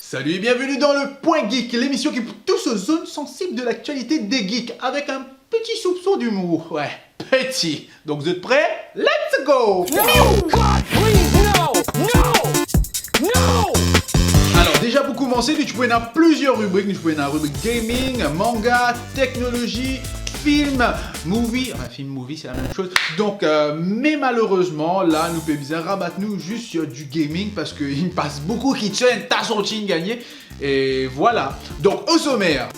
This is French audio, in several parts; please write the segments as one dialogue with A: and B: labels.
A: Salut et bienvenue dans le Point Geek, l'émission qui touche aux zones sensibles de l'actualité des geeks, avec un petit soupçon d'humour. Ouais, petit. Donc vous êtes prêts? Let's go!
B: No! God, please, no! No! No!
A: Alors déjà pour commencer, tu peux avoir plusieurs rubriques. Tu peux avoir une rubrique gaming, manga, technologie, film, movie. Enfin film, movie c'est la même chose. Donc mais malheureusement là nous pouvons rabattre nous juste sur du gaming parce qu'il me passe beaucoup qui tiennent ta sortie gagner. Et voilà. Donc au sommaire,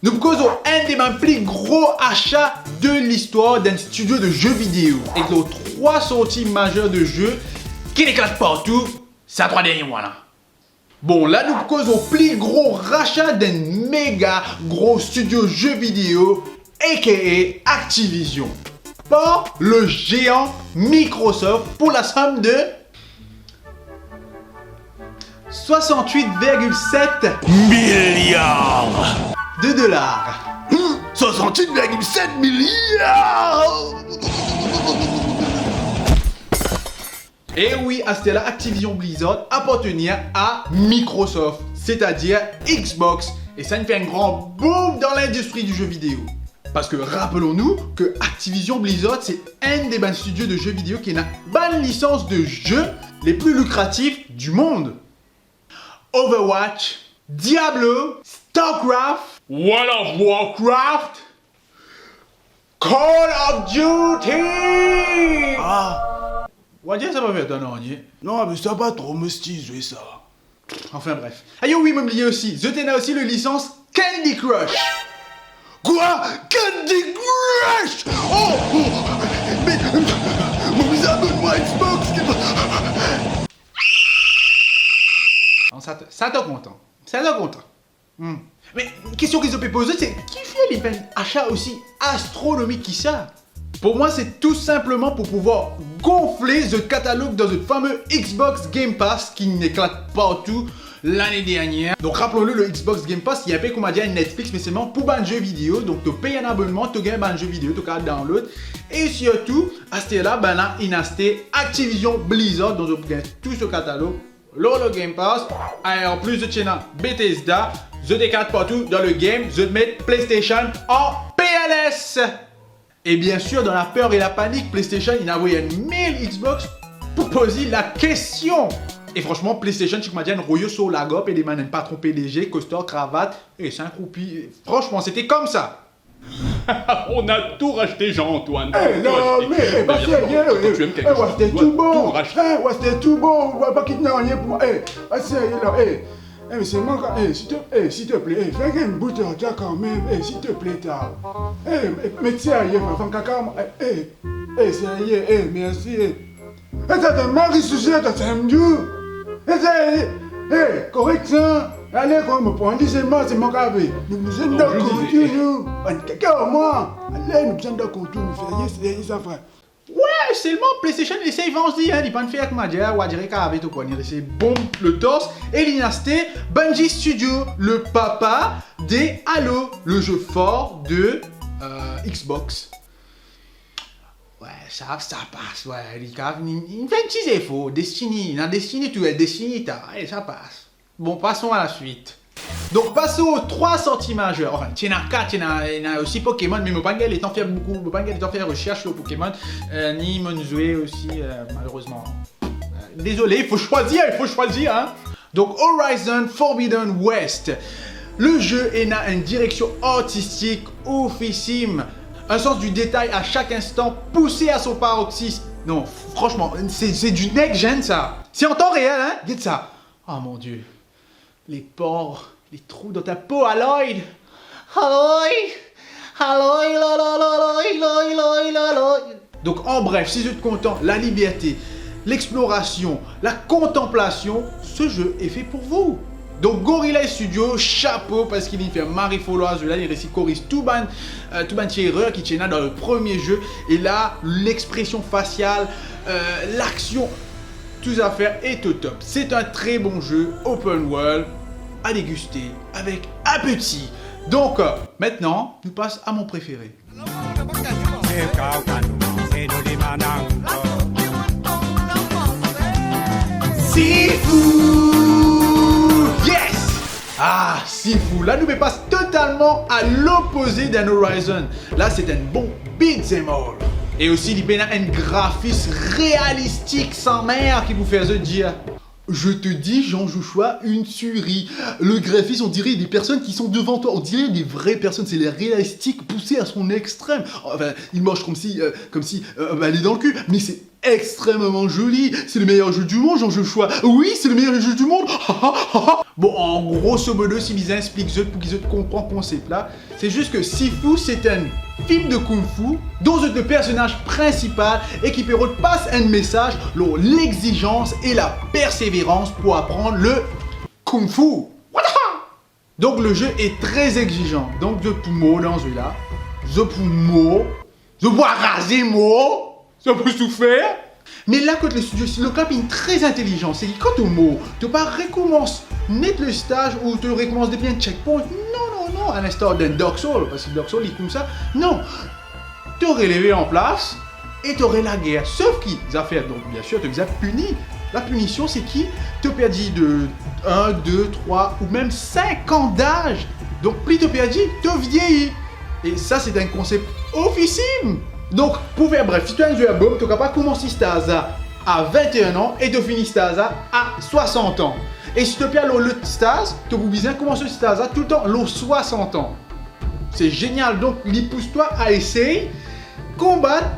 A: nous causons un des plus gros achats de l'histoire d'un studio de jeux vidéo. Et nos 3 sorties majeures de jeux qui n'éclatent partout, c'est à 3 derniers mois là. Bon, là, nous causons plus gros rachat d'un méga gros studio jeux vidéo, a.k.a. Activision, par le géant Microsoft pour la somme de 68,7
C: milliards
A: de dollars.
C: 68,7 milliards.
A: Et oui, à ce là, Activision Blizzard appartenait à Microsoft, c'est-à-dire Xbox. Et ça nous fait un grand boom dans l'industrie du jeu vidéo. Parce que rappelons-nous que Activision Blizzard, c'est un des studios de jeux vidéo qui a une licence de jeux les plus lucratifs du monde. Overwatch, Diablo, StarCraft, World of Warcraft, Call of Duty. On va dire ça va faire un an.
C: Non, mais ça pas trop me styler ça.
A: Enfin bref. Ah yo oui, m'oubliez aussi, The Ten a aussi le licence Candy Crush.
C: Quoi? Candy Crush? Oh, mais abonne-moi à Xbox.
A: Non, ça te content. Ça te content. Mais une question qu'ils ont pu poser, c'est qui fait les achats aussi astronomiques qui ça? Pour moi, c'est tout simplement pour pouvoir gonfler le catalogue dans le fameux Xbox Game Pass qui n'éclate partout l'année dernière. Donc rappelons-le, le Xbox Game Pass, il y a pas comme on dit un Netflix, mais c'est vraiment pour un jeu vidéo. Donc tu payes un abonnement, tu gagnes un jeu vidéo, tu peux download. Et surtout, à ce là, ben là, il y a Activision Blizzard, donc tu gagnes tout ce catalogue. Le Game Pass, et en plus de China, Bethesda, je déclare partout dans le game, je mets PlayStation en PLS. Et bien sûr, dans la peur et la panique, PlayStation, il a envoyé un mail Xbox pour poser la question. Et franchement, PlayStation, tu m'as dit un royaume sur la goppe et des manettes pas trop PDG, costard, cravate, et 5 roupies. Franchement, c'était comme ça.
D: On a tout racheté, Jean-Antoine.
C: Non, mais parce que c'était tout bon. C'était tout bon. On va pas quitter rien pour moi. Parce que mais c'est moi, s'il te plaît, fais une bouteille de quand même, s'il te plaît, t'as. Mais tiens, il va faire caca, sérieux, merci. Ça te marie sujet, t'as samedi. Correct, ça. Allez, quand me prend, dis-moi, c'est mon café. Nous sommes d'accord, nous. Quelqu'un au moins. Allez, nous sommes d'accord, nous faisons ça, frère.
A: Ouais, seulement PlayStation essaye vendredi, hein, il pas faire comme dire, ou dire qu'avec tout quoi, il essaye bombe le torse et l'inasté Bungie Studio, le papa des Halo, le jeu fort de Xbox. Ouais, ça passe, ouais, il fait un petit effort, Destiny, dans Destiny tu es Destiny, et ça passe. Bon, passons à la suite. Donc passons aux 3 sorties majeures. Enfin, il y en a 4, il y en a aussi Pokémon, mais je ne peux pas le temps faire beaucoup, je ne peux pas le temps faire recherche sur Pokémon, ni Monzoué aussi, malheureusement. Désolé, il faut choisir, hein. Donc Horizon Forbidden West. Le jeu a une direction artistique oufissime, un sens du détail à chaque instant poussé à son paroxysme. Non, franchement, c'est du next-gen ça. C'est en temps réel, hein. Dites ça. Oh mon dieu. Les pores, les trous dans ta peau, Aloy. Donc en bref, si vous êtes content, la liberté, l'exploration, la contemplation, ce jeu est fait pour vous. Donc Gorilla Studio, chapeau parce qu'il fait Marie Follow là, il réussit corrige tout ban erreur qui tient dans le premier jeu. Et là, l'expression faciale, l'action, tout à faire est au top. C'est un très bon jeu open world à déguster avec appétit. Donc maintenant, nous passons à mon préféré. Sifu! Yes! Ah, Sifu, là nous passe totalement à l'opposé d'un Horizon. Là c'est un bon beat'em all. Et aussi il y a un graphisme réalistique sans mère qui vous fait dire. Je te dis, Jean Joshua, une tuerie. Le graphisme, on dirait des personnes qui sont devant toi. On dirait des vraies personnes. C'est les réalistiques poussés à son extrême. Enfin, il marche comme si elle est dans le cul. Mais c'est extrêmement joli. C'est le meilleur jeu du monde, Jean Joshua. Oui, c'est le meilleur jeu du monde. Bon, en grosso modo, si vous expliquez pour qu'ils comprennent le concept là, c'est juste que Sifu, c'est un film de Kung Fu dont le personnage principal et qui passe un message, l'exigence et la persévérance pour apprendre le Kung Fu. Donc le jeu est très exigeant. Donc je peux mot dans celui-là, je peux mot, je peux raser mot, je peux souffrir. Mais là, quand le studio, le cap est très intelligent. C'est que quand tu mot, tu pas recommence net le stage ou tu recommences depuis un checkpoint. Non, à l'instar d'un Dark Souls, parce que Dark Souls il est comme ça. Non, tu aurais levé en place et tu aurais la guerre. Sauf qu'ils ont fait, donc bien sûr, tu les as punis. La punition, c'est qui te perdis de 1, 2, 3 ou même 5 ans d'âge. Donc, plus tu perdis, tu vieillis. Et ça, c'est un concept officiel. Donc, pour faire bref, si tu as un jeu à bombe, tu n'as pas commencé Staza à 21 ans et tu finis Staza à 60 ans. Et si tu perds le stage, tu peux bien commencer Staza tout le temps, le 60 ans. C'est génial, donc pousse-toi à essayer combattre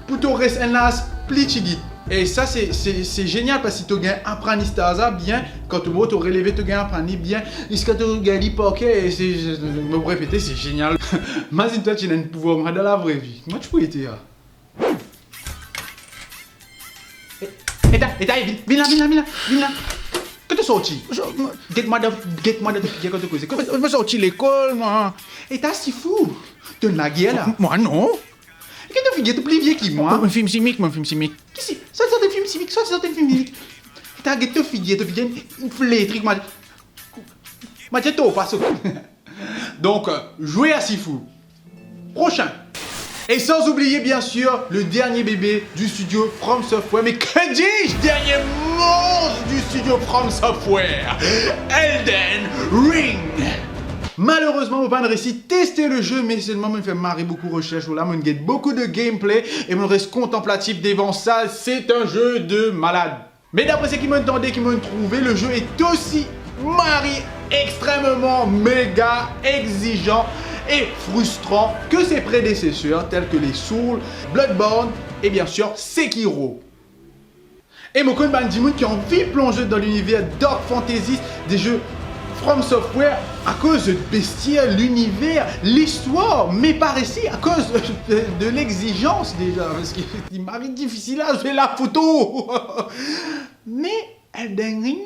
A: pour te rester un las plichigit. Et ça c'est génial parce que si tu gagnes apprendre Staza bien, quand tu vas te relever, tu gagnes apprendre bien, et ce que tu gagnes poker, et c'est, me répéter, c'est génial. Imagine toi tu as un pouvoir dans la vraie vie. Moi tu peux être là. Et viens là. Quand tu es sorti, get-moi de figuier quand tu causes. Quand tu es sorti l'école, moi. Et t'as si fou. Tu as la guerre là. Moi non. Quand tu figuier, tu es plus vieux que moi. Mon film chimique. Qu'est-ce que c'est? Ça c'est un film chimique, ça c'est un film chimique. T'as get te figuier, une flétrique, moi. Moi j'ai tout pas ça. Donc, jouez à Sifu. Prochain. Et sans oublier bien sûr le dernier bébé du studio From Software. Mais que dis-je? Dernier monstre du studio From Software, Elden Ring. Malheureusement, on va pas réussir à tester le jeu, mais seulement me fait marrer beaucoup de recherches. Là, on get beaucoup de gameplay et on reste contemplatif devant ça. C'est un jeu de malade. Mais d'après ce qu'ils m'ont entendu, qu'ils m'ont trouvé, le jeu est aussi extrêmement méga exigeant et frustrant que ses prédécesseurs tels que les Souls, Bloodborne et bien sûr Sekiro. Et mon code Bandimoun qui a envie de plonger dans l'univers Dark Fantasy des jeux From Software à cause de bestiaire, l'univers, l'histoire, mais par ici à cause de l'exigence déjà, parce qu'il m'arrive difficile à faire la photo. Mais Elden Ring,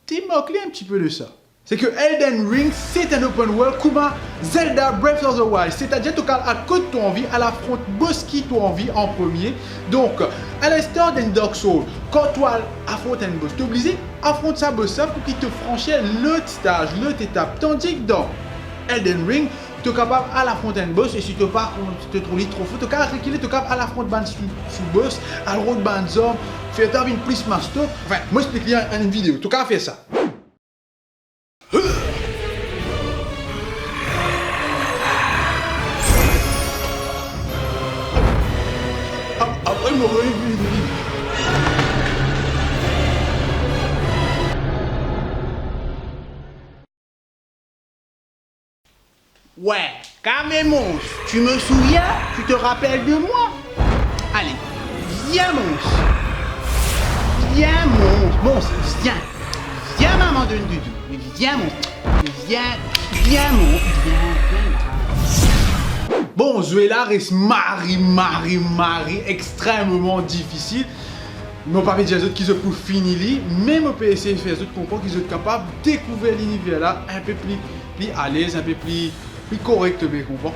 A: t'es moqué un petit peu de ça. C'est que Elden Ring, c'est un open world comme un Zelda Breath of the Wild. C'est-à-dire que tu as à côté de ton envie, à l'affronte boss qui ton envie en premier. Donc, à l'instar d'un Dark Souls, quand tu affrontes un boss, tu es obligé d'affronter sa boss pour qu'il te franchisse l'autre stage, l'autre étape. Tandis que dans Elden Ring, tu es capable à l'affronter un boss et si tu pas te trouves trop fou, tu es capable à l'affronter un sous-boss, à l'autre ban zombie, faire ta vie plus master. Enfin, moi je explique une vidéo, tu es capable de faire ça. Après, m'aurait vu. Ouais, Camémons, tu me souviens? Tu te rappelles de moi? Allez, viens, monstre. Viens, monstre. Viens. Viens, maman de Doudou. Viens, monstre. Viens, monstre. Viens. Bon, Zuela reste Marie, extrêmement difficile. Ils m'ont pas dit aux autres qu'ils ont pour finir, même au PSC, faire autres comprendre qu'ils sont capables de découvrir l'univers là un peu plus à l'aise, un peu plus correct,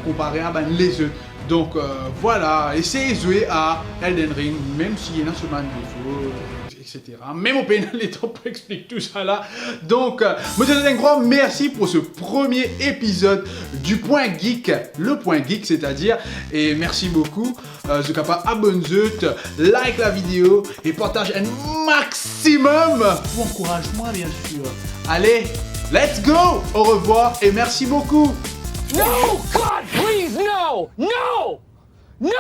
A: comparé à les autres. Donc voilà, essayez de jouer à Elden Ring, même s'il y en a seulement des défauts, etc. Même au pénal, les temps pour expliquer tout ça là. Donc, moi je vous dis un grand merci pour ce premier épisode du Point Geek, le Point Geek, c'est-à-dire, et merci beaucoup. Je suis capable abonne-vous, like la vidéo et partage un maximum pour encouragement bien sûr. Allez, Let's go. Au revoir et merci beaucoup.
B: No! God, please, no! No! No!